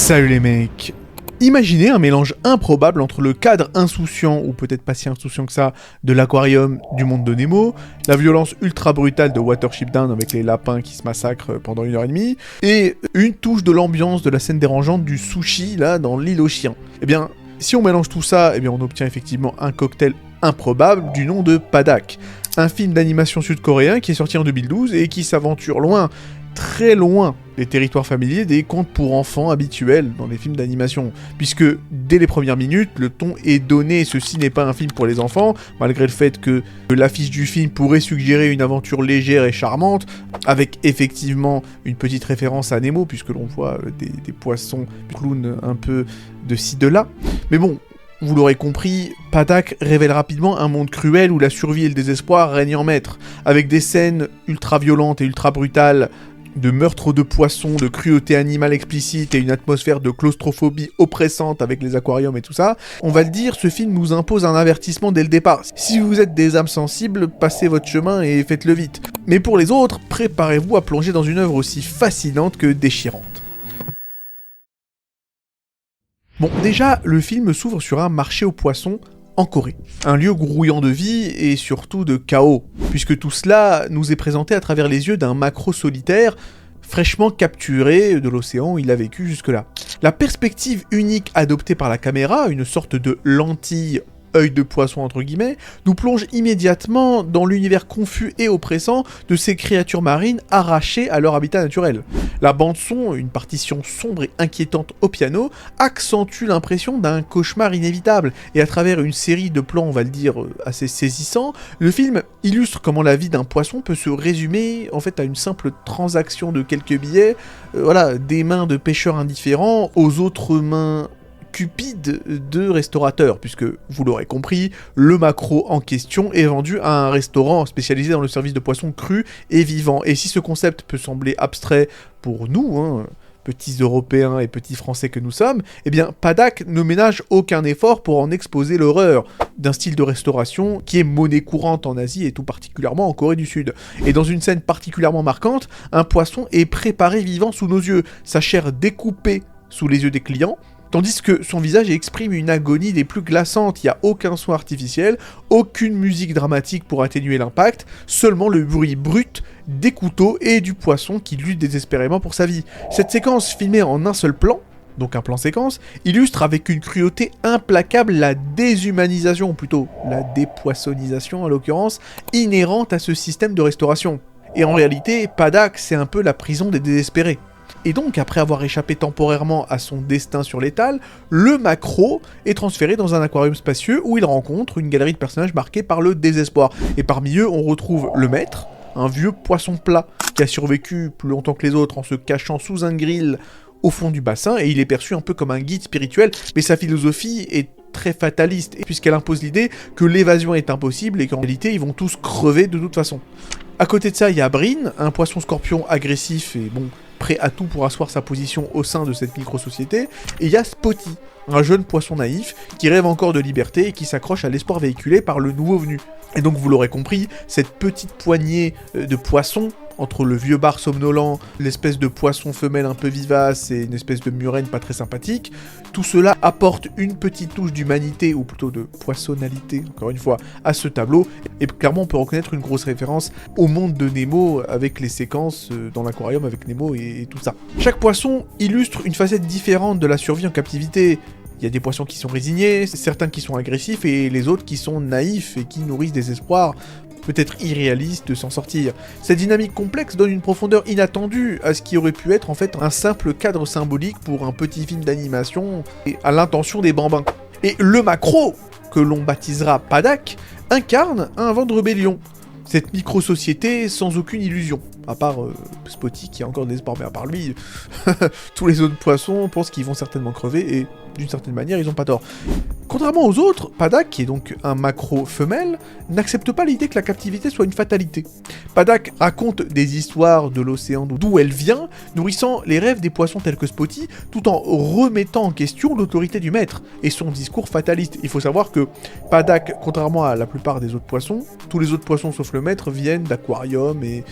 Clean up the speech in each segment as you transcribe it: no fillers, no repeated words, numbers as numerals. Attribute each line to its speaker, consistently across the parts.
Speaker 1: Salut les mecs. Imaginez un mélange improbable entre le cadre insouciant, ou peut-être pas si insouciant que ça, de l'aquarium du monde de Nemo, la violence ultra brutale de Watership Down avec les lapins qui se massacrent pendant 1h30, et une touche de l'ambiance de la scène dérangeante du sushi, là, dans l'île aux chiens. Eh bien, si on mélange tout ça, eh bien on obtient effectivement un cocktail improbable du nom de Padak, un film d'animation sud-coréen qui est sorti en 2012 et qui s'aventure loin, très loin des territoires familiers des contes pour enfants habituels dans les films d'animation, puisque dès les premières minutes, le ton est donné, ceci n'est pas un film pour les enfants, malgré le fait que l'affiche du film pourrait suggérer une aventure légère et charmante, avec effectivement une petite référence à Nemo, puisque l'on voit des poissons clowns un peu de ci de là, mais bon, vous l'aurez compris, Padak révèle rapidement un monde cruel où la survie et le désespoir règnent en maître, avec des scènes ultra violentes et ultra brutales, de meurtres de poissons, de cruauté animale explicite et une atmosphère de claustrophobie oppressante avec les aquariums et tout ça. On va le dire, ce film nous impose un avertissement dès le départ. Si vous êtes des âmes sensibles, passez votre chemin et faites-le vite. Mais pour les autres, préparez-vous à plonger dans une œuvre aussi fascinante que déchirante. Bon, déjà, le film s'ouvre sur un marché aux poissons en Corée. Un lieu grouillant de vie et surtout de chaos, puisque tout cela nous est présenté à travers les yeux d'un maquereau solitaire, fraîchement capturé de l'océan où il a vécu jusque-là. La perspective unique adoptée par la caméra, une sorte de lentille œil de poisson entre guillemets, nous plonge immédiatement dans l'univers confus et oppressant de ces créatures marines arrachées à leur habitat naturel. La bande-son, une partition sombre et inquiétante au piano, accentue l'impression d'un cauchemar inévitable, et à travers une série de plans, on va le dire, assez saisissants, le film illustre comment la vie d'un poisson peut se résumer en fait à une simple transaction de quelques billets, des mains de pêcheurs indifférents aux autres mains cupide de restaurateur, puisque, vous l'aurez compris, le maquereau en question est vendu à un restaurant spécialisé dans le service de poissons crus et vivants. Et si ce concept peut sembler abstrait pour nous, petits Européens et petits Français que nous sommes, eh bien, Padak ne ménage aucun effort pour en exposer l'horreur d'un style de restauration qui est monnaie courante en Asie et tout particulièrement en Corée du Sud. Et dans une scène particulièrement marquante, un poisson est préparé vivant sous nos yeux, sa chair découpée sous les yeux des clients, tandis que son visage exprime une agonie des plus glaçantes. Il n'y a aucun son artificiel, aucune musique dramatique pour atténuer l'impact, seulement le bruit brut des couteaux et du poisson qui lutte désespérément pour sa vie. Cette séquence filmée en un seul plan, donc un plan séquence, illustre avec une cruauté implacable la déshumanisation, ou plutôt la dépoissonnisation en l'occurrence, inhérente à ce système de restauration. Et en réalité, Padak, c'est un peu la prison des désespérés. Et donc, après avoir échappé temporairement à son destin sur l'étal, le maquereau est transféré dans un aquarium spacieux où il rencontre une galerie de personnages marqués par le désespoir. Et parmi eux, on retrouve le maître, un vieux poisson plat qui a survécu plus longtemps que les autres en se cachant sous un grill au fond du bassin, et il est perçu un peu comme un guide spirituel, mais sa philosophie est très fataliste, puisqu'elle impose l'idée que l'évasion est impossible et qu'en réalité, ils vont tous crever de toute façon. À côté de ça, il y a Brin, un poisson scorpion agressif et prêt à tout pour asseoir sa position au sein de cette micro-société, et il y a Spotty, un jeune poisson naïf qui rêve encore de liberté et qui s'accroche à l'espoir véhiculé par le nouveau venu. Et donc vous l'aurez compris, cette petite poignée de poissons, entre le vieux bar somnolent, l'espèce de poisson femelle un peu vivace et une espèce de murène pas très sympathique, tout cela apporte une petite touche d'humanité, ou plutôt de poissonnalité, encore une fois, à ce tableau, et clairement on peut reconnaître une grosse référence au monde de Nemo, avec les séquences dans l'aquarium avec Nemo et tout ça. Chaque poisson illustre une facette différente de la survie en captivité. Il y a des poissons qui sont résignés, certains qui sont agressifs, et les autres qui sont naïfs et qui nourrissent des espoirs peut-être irréaliste de s'en sortir. Cette dynamique complexe donne une profondeur inattendue à ce qui aurait pu être en fait un simple cadre symbolique pour un petit film d'animation et à l'intention des bambins. Et le maquereau, que l'on baptisera Padak, incarne un vent de rébellion. Cette micro-société sans aucune illusion, à part Spotty qui a encore des espoirs, mais à part lui, tous les autres poissons pensent qu'ils vont certainement crever, et d'une certaine manière, ils ont pas tort. Contrairement aux autres, Padak, qui est donc un maquereau femelle, n'accepte pas l'idée que la captivité soit une fatalité. Padak raconte des histoires de l'océan d'où elle vient, nourrissant les rêves des poissons tels que Spotty, tout en remettant en question l'autorité du maître et son discours fataliste. Il faut savoir que Padak, contrairement à la plupart des autres poissons, tous les autres poissons sauf le maître viennent d'aquariums et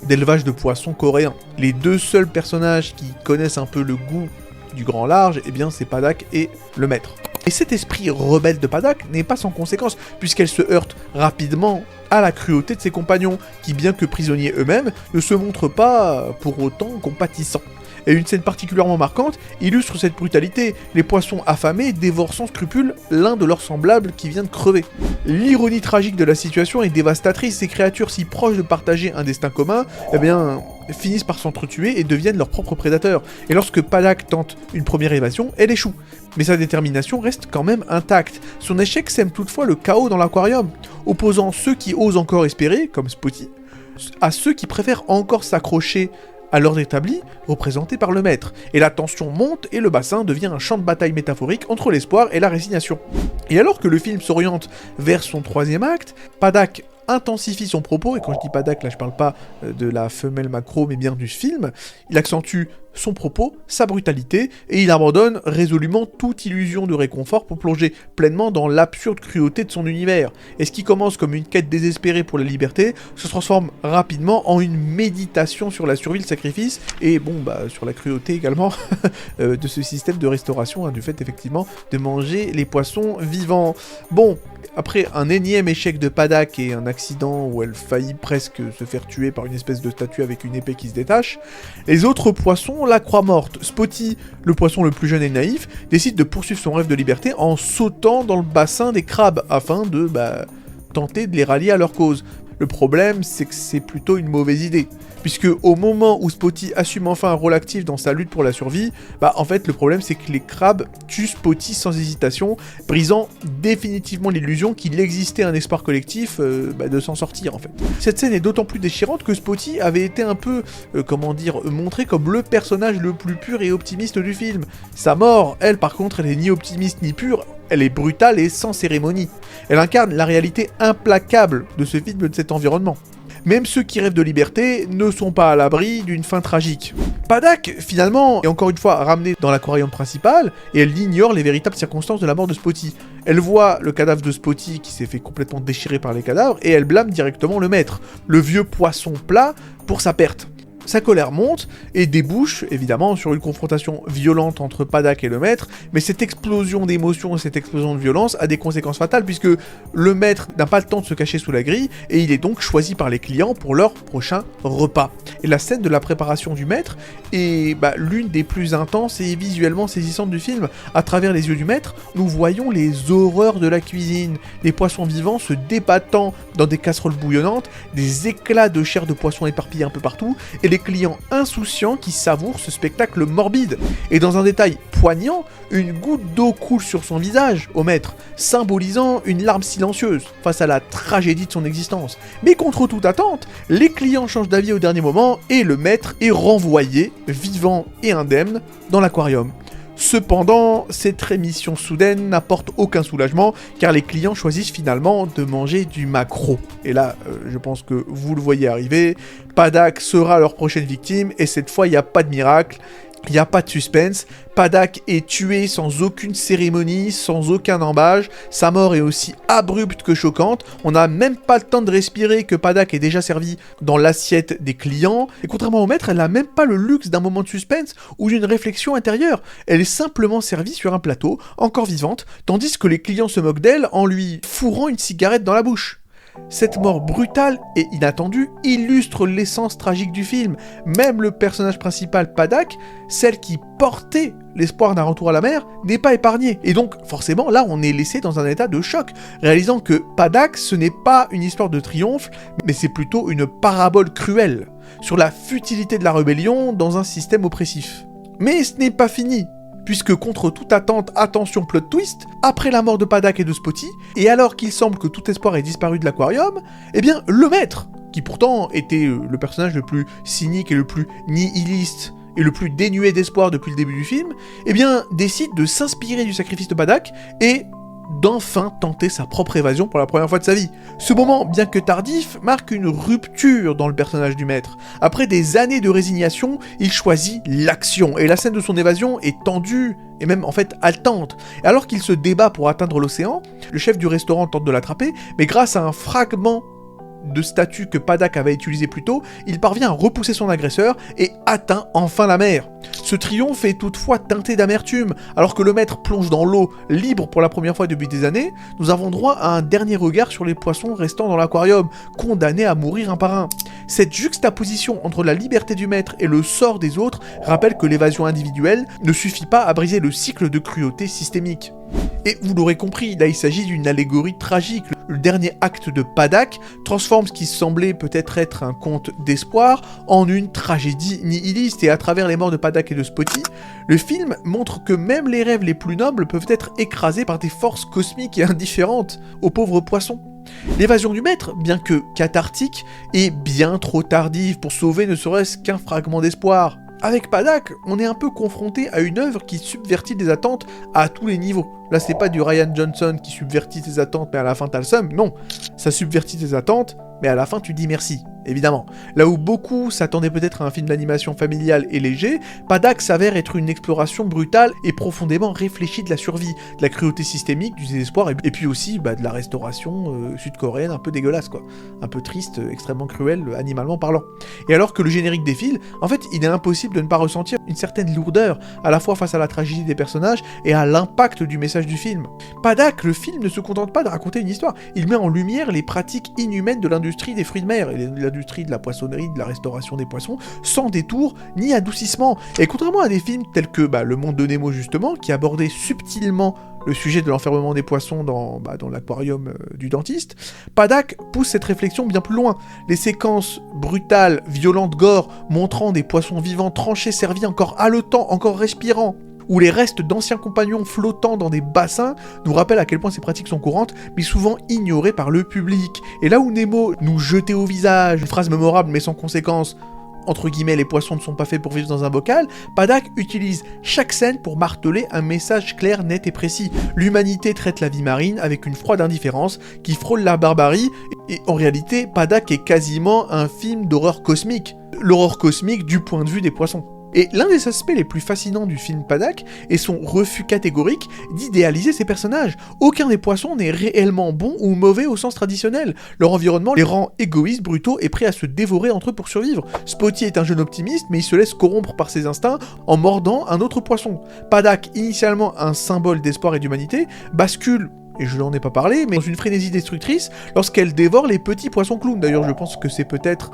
Speaker 1: d'élevage de poissons coréens. Les deux seuls personnages qui connaissent un peu le goût du grand large, eh bien c'est Padak et le maître. Et cet esprit rebelle de Padak n'est pas sans conséquence, puisqu'elle se heurte rapidement à la cruauté de ses compagnons, qui bien que prisonniers eux-mêmes, ne se montrent pas pour autant compatissants. Et une scène particulièrement marquante illustre cette brutalité. Les poissons affamés dévorent sans scrupule l'un de leurs semblables qui vient de crever. L'ironie tragique de la situation est dévastatrice. Ces créatures si proches de partager un destin commun, eh bien, finissent par s'entretuer et deviennent leurs propres prédateurs. Et lorsque Padak tente une première évasion, elle échoue. Mais sa détermination reste quand même intacte. Son échec sème toutefois le chaos dans l'aquarium, opposant ceux qui osent encore espérer, comme Spotty, à ceux qui préfèrent encore s'accrocher à l'ordre établi, représenté par le maître. Et la tension monte et le bassin devient un champ de bataille métaphorique entre l'espoir et la résignation. Et alors que le film s'oriente vers son troisième acte, Padak intensifie son propos, et quand je dis Padak, là je parle pas de la femelle macro, mais bien du film, il accentue son propos, sa brutalité, et il abandonne résolument toute illusion de réconfort pour plonger pleinement dans l'absurde cruauté de son univers. Et ce qui commence comme une quête désespérée pour la liberté, se transforme rapidement en une méditation sur la survie, le sacrifice, et sur la cruauté également de ce système de restauration, du fait effectivement de manger les poissons vivants. Bon, après un énième échec de Padak et un accident où elle faillit presque se faire tuer par une espèce de statue avec une épée qui se détache, les autres poissons la croient morte. Spotty, le poisson le plus jeune et naïf, décide de poursuivre son rêve de liberté en sautant dans le bassin des crabes afin de tenter de les rallier à leur cause. Le problème, c'est que c'est plutôt une mauvaise idée, puisque au moment où Spotty assume enfin un rôle actif dans sa lutte pour la survie, en fait le problème c'est que les crabes tuent Spotty sans hésitation, brisant définitivement l'illusion qu'il existait un espoir collectif de s'en sortir en fait. Cette scène est d'autant plus déchirante que Spotty avait été un peu, montré comme le personnage le plus pur et optimiste du film. Sa mort, elle par contre, elle est ni optimiste ni pure, elle est brutale et sans cérémonie. Elle incarne la réalité implacable de ce film et de cet environnement. Même ceux qui rêvent de liberté ne sont pas à l'abri d'une fin tragique. Padak, finalement, est encore une fois ramenée dans l'aquarium principal, et elle ignore les véritables circonstances de la mort de Spotty. Elle voit le cadavre de Spotty qui s'est fait complètement déchirer par les cadavres, et elle blâme directement le maître, le vieux poisson plat, pour sa perte. Sa colère monte et débouche évidemment sur une confrontation violente entre Padak et le maître, mais cette explosion d'émotions et cette explosion de violence a des conséquences fatales puisque le maître n'a pas le temps de se cacher sous la grille et il est donc choisi par les clients pour leur prochain repas. Et la scène de la préparation du maître est l'une des plus intenses et visuellement saisissantes du film. À travers les yeux du maître, nous voyons les horreurs de la cuisine, les poissons vivants se débattant dans des casseroles bouillonnantes, des éclats de chair de poisson éparpillés un peu partout, et les clients insouciants qui savourent ce spectacle morbide. Et dans un détail poignant, une goutte d'eau coule sur son visage au maître, symbolisant une larme silencieuse face à la tragédie de son existence. Mais contre toute attente, les clients changent d'avis au dernier moment et le maître est renvoyé, vivant et indemne, dans l'aquarium. Cependant, cette rémission soudaine n'apporte aucun soulagement, car les clients choisissent finalement de manger du maquereau. Et là, je pense que vous le voyez arriver, Padak sera leur prochaine victime, et cette fois, il n'y a pas de miracle, il n'y a pas de suspense. Padak est tué sans aucune cérémonie, sans aucun embâge. Sa mort est aussi abrupte que choquante. On n'a même pas le temps de respirer que Padak est déjà servi dans l'assiette des clients. Et contrairement au maître, elle n'a même pas le luxe d'un moment de suspense ou d'une réflexion intérieure. Elle est simplement servie sur un plateau, encore vivante, tandis que les clients se moquent d'elle en lui fourrant une cigarette dans la bouche. Cette mort brutale et inattendue illustre l'essence tragique du film. Même le personnage principal, Padak, celle qui portait l'espoir d'un retour à la mer, n'est pas épargnée. Et donc, forcément, là, on est laissé dans un état de choc, réalisant que Padak, ce n'est pas une histoire de triomphe, mais c'est plutôt une parabole cruelle, sur la futilité de la rébellion dans un système oppressif. Mais ce n'est pas fini, puisque contre toute attente, attention plot twist, après la mort de Padak et de Spotty, et alors qu'il semble que tout espoir ait disparu de l'aquarium, eh bien le maître, qui pourtant était le personnage le plus cynique et le plus nihiliste, et le plus dénué d'espoir depuis le début du film, eh bien décide de s'inspirer du sacrifice de Padak, et d'enfin tenter sa propre évasion pour la première fois de sa vie. Ce moment, bien que tardif, marque une rupture dans le personnage du maître. Après des années de résignation, il choisit l'action, et la scène de son évasion est tendue, et même en fait haletante. Et alors qu'il se débat pour atteindre l'océan, le chef du restaurant tente de l'attraper, mais grâce à un fragment de statue que Padak avait utilisé plus tôt, il parvient à repousser son agresseur et atteint enfin la mer. Ce triomphe est toutefois teinté d'amertume. Alors que le maître plonge dans l'eau, libre pour la première fois depuis des années, nous avons droit à un dernier regard sur les poissons restant dans l'aquarium, condamnés à mourir un par un. Cette juxtaposition entre la liberté du maître et le sort des autres rappelle que l'évasion individuelle ne suffit pas à briser le cycle de cruauté systémique. Et vous l'aurez compris, là il s'agit d'une allégorie tragique. Le dernier acte de Padak transforme ce qui semblait peut-être être un conte d'espoir en une tragédie nihiliste, et à travers les morts de Padak et de Spotty, le film montre que même les rêves les plus nobles peuvent être écrasés par des forces cosmiques et indifférentes aux pauvres poissons. L'évasion du maître, bien que cathartique, est bien trop tardive pour sauver ne serait-ce qu'un fragment d'espoir. Avec Padak, on est un peu confronté à une œuvre qui subvertit les attentes à tous les niveaux. Là, c'est pas du Ryan Johnson qui subvertit tes attentes, mais à la fin t'as le seum. Non, ça subvertit tes attentes, mais à la fin tu dis merci, évidemment. Là où beaucoup s'attendaient peut-être à un film d'animation familial et léger, Padak s'avère être une exploration brutale et profondément réfléchie de la survie, de la cruauté systémique, du désespoir, et puis aussi de la restauration sud-coréenne un peu dégueulasse, quoi. Un peu triste, extrêmement cruelle, animalement parlant. Et alors que le générique défile, en fait, il est impossible de ne pas ressentir une certaine lourdeur, à la fois face à la tragédie des personnages et à l'impact du message du film. Padak, le film ne se contente pas de raconter une histoire, il met en lumière les pratiques inhumaines de l'industrie des fruits de mer, et l'industrie de la poissonnerie, de la restauration des poissons, sans détour ni adoucissement. Et contrairement à des films tels que Le Monde de Nemo justement, qui abordait subtilement le sujet de l'enfermement des poissons dans l'aquarium du dentiste, Padak pousse cette réflexion bien plus loin. Les séquences brutales, violentes, gore, montrant des poissons vivants tranchés, servis encore haletants, encore respirants, où les restes d'anciens compagnons flottant dans des bassins nous rappellent à quel point ces pratiques sont courantes, mais souvent ignorées par le public. Et là où Nemo nous jetait au visage une phrase mémorable mais sans conséquence, entre guillemets, les poissons ne sont pas faits pour vivre dans un bocal, Padak utilise chaque scène pour marteler un message clair, net et précis. L'humanité traite la vie marine avec une froide indifférence qui frôle la barbarie, et en réalité, Padak est quasiment un film d'horreur cosmique. L'horreur cosmique du point de vue des poissons. Et l'un des aspects les plus fascinants du film Padak est son refus catégorique d'idéaliser ses personnages. Aucun des poissons n'est réellement bon ou mauvais au sens traditionnel. Leur environnement les rend égoïstes, brutaux et prêts à se dévorer entre eux pour survivre. Spotty est un jeune optimiste, mais il se laisse corrompre par ses instincts en mordant un autre poisson. Padak, initialement un symbole d'espoir et d'humanité, bascule, et je n'en ai pas parlé, mais dans une frénésie destructrice lorsqu'elle dévore les petits poissons clowns. D'ailleurs, je pense que c'est peut-être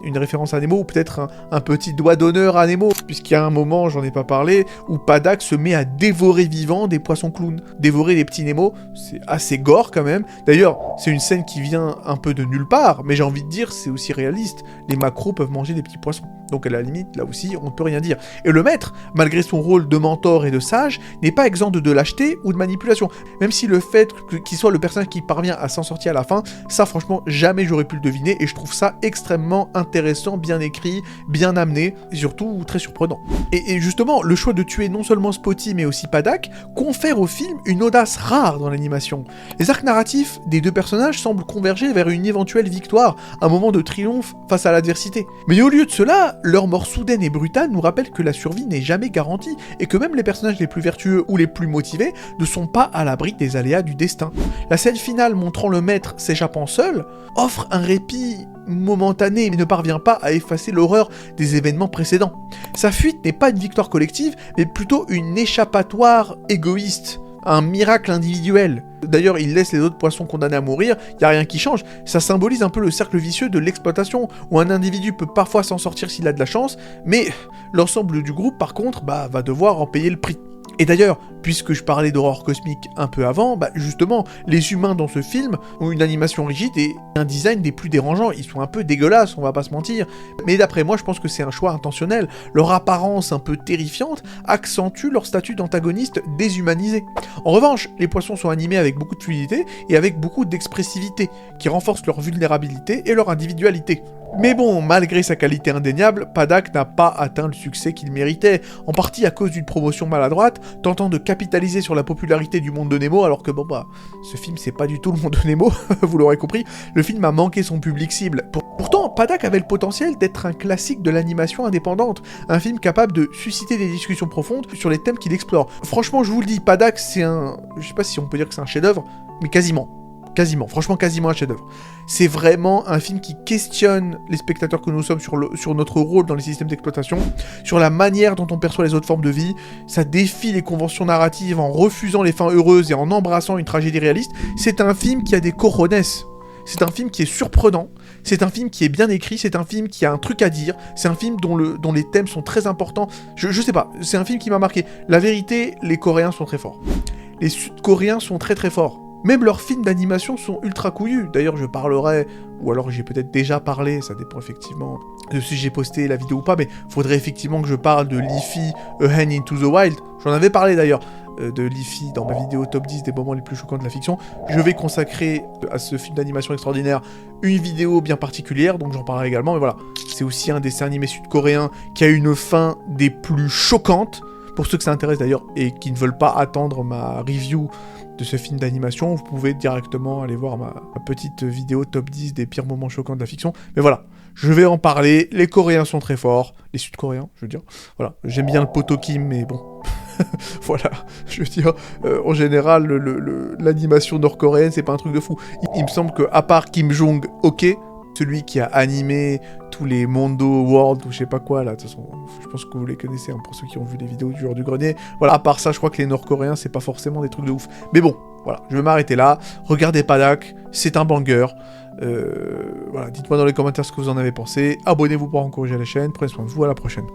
Speaker 1: une référence à Nemo, ou peut-être un petit doigt d'honneur à Nemo, puisqu'il y a un moment, j'en ai pas parlé, où Padak se met à dévorer vivant des poissons clowns. Dévorer les petits Nemo, c'est assez gore quand même. D'ailleurs, c'est une scène qui vient un peu de nulle part, mais j'ai envie de dire, c'est aussi réaliste. Les macros peuvent manger des petits poissons. Donc à la limite, là aussi, on ne peut rien dire. Et le maître, malgré son rôle de mentor et de sage, n'est pas exempt de lâcheté ou de manipulation. Même si le fait qu'il soit le personnage qui parvient à s'en sortir à la fin, ça franchement, jamais j'aurais pu le deviner, et je trouve ça extrêmement intéressant, bien écrit, bien amené, et surtout très surprenant. Et justement, le choix de tuer non seulement Spotty, mais aussi Padak, confère au film une audace rare dans l'animation. Les arcs narratifs des deux personnages semblent converger vers une éventuelle victoire, un moment de triomphe face à l'adversité. Mais au lieu de cela, leur mort soudaine et brutale nous rappelle que la survie n'est jamais garantie, et que même les personnages les plus vertueux ou les plus motivés ne sont pas à l'abri des aléas du destin. La scène finale montrant le maître s'échappant seul offre un répit momentané, mais ne parvient pas à effacer l'horreur des événements précédents. Sa fuite n'est pas une victoire collective, mais plutôt une échappatoire égoïste. Un miracle individuel. D'ailleurs, il laisse les autres poissons condamnés à mourir, y a rien qui change. Ça symbolise un peu le cercle vicieux de l'exploitation, où un individu peut parfois s'en sortir s'il a de la chance, mais l'ensemble du groupe, par contre, va devoir en payer le prix. Et d'ailleurs, puisque je parlais d'horreur cosmique un peu avant, justement, les humains dans ce film ont une animation rigide et un design des plus dérangeants. Ils sont un peu dégueulasses, on va pas se mentir. Mais d'après moi, je pense que c'est un choix intentionnel. Leur apparence un peu terrifiante accentue leur statut d'antagoniste déshumanisé. En revanche, les poissons sont animés avec beaucoup de fluidité et avec beaucoup d'expressivité, qui renforcent leur vulnérabilité et leur individualité. Mais bon, malgré sa qualité indéniable, Padak n'a pas atteint le succès qu'il méritait, en partie à cause d'une promotion maladroite, tentant de capitaliser sur la popularité du Monde de Nemo, alors que ce film c'est pas du tout le Monde de Nemo, vous l'aurez compris, le film a manqué son public cible. Pourtant, Padak avait le potentiel d'être un classique de l'animation indépendante, un film capable de susciter des discussions profondes sur les thèmes qu'il explore. Franchement, je vous le dis, Padak c'est je sais pas si on peut dire que c'est un chef-d'œuvre, mais quasiment. Quasiment, franchement quasiment un chef-d'œuvre. C'est vraiment un film qui questionne les spectateurs que nous sommes sur notre rôle dans les systèmes d'exploitation, sur la manière dont on perçoit les autres formes de vie. Ça défie les conventions narratives en refusant les fins heureuses et en embrassant une tragédie réaliste. C'est un film qui a des cojones. C'est un film qui est surprenant, c'est un film qui est bien écrit, c'est un film qui a un truc à dire, c'est un film dont les thèmes sont très importants. Je sais pas, c'est un film qui m'a marqué. La vérité, les Coréens sont très forts. Les Sud-Coréens sont très très forts. Même leurs films d'animation sont ultra couillus. D'ailleurs, je parlerai, ou alors j'ai peut-être déjà parlé, ça dépend effectivement de si j'ai posté la vidéo ou pas, mais faudrait effectivement que je parle de Leafy, A Hand into the Wild. J'en avais parlé d'ailleurs de Leafy dans ma vidéo top 10 des moments les plus choquants de la fiction. Je vais consacrer à ce film d'animation extraordinaire une vidéo bien particulière, donc j'en parlerai également, mais voilà. C'est aussi un dessin animé sud-coréen qui a une fin des plus choquantes, pour ceux que ça intéresse d'ailleurs, et qui ne veulent pas attendre ma review de ce film d'animation, vous pouvez directement aller voir ma petite vidéo top 10 des pires moments choquants de la fiction. Mais voilà, je vais en parler, les Coréens sont très forts, les Sud-Coréens, je veux dire. Voilà, j'aime bien le poto Kim, mais bon, voilà, je veux dire, en général, l'animation nord-coréenne, c'est pas un truc de fou. Il me semble que à part Kim Jong-ok, celui qui a animé tous les Mondo World ou je sais pas quoi là, de toute façon, je pense que vous les connaissez hein, pour ceux qui ont vu les vidéos du Joueur du Grenier. Voilà, à part ça, je crois que les Nord-Coréens, c'est pas forcément des trucs de ouf. Mais bon, voilà, je vais m'arrêter là. Regardez Padak, c'est un banger. Voilà, dites-moi dans les commentaires ce que vous en avez pensé. Abonnez-vous pour encourager la chaîne. Prenez soin de vous, à la prochaine.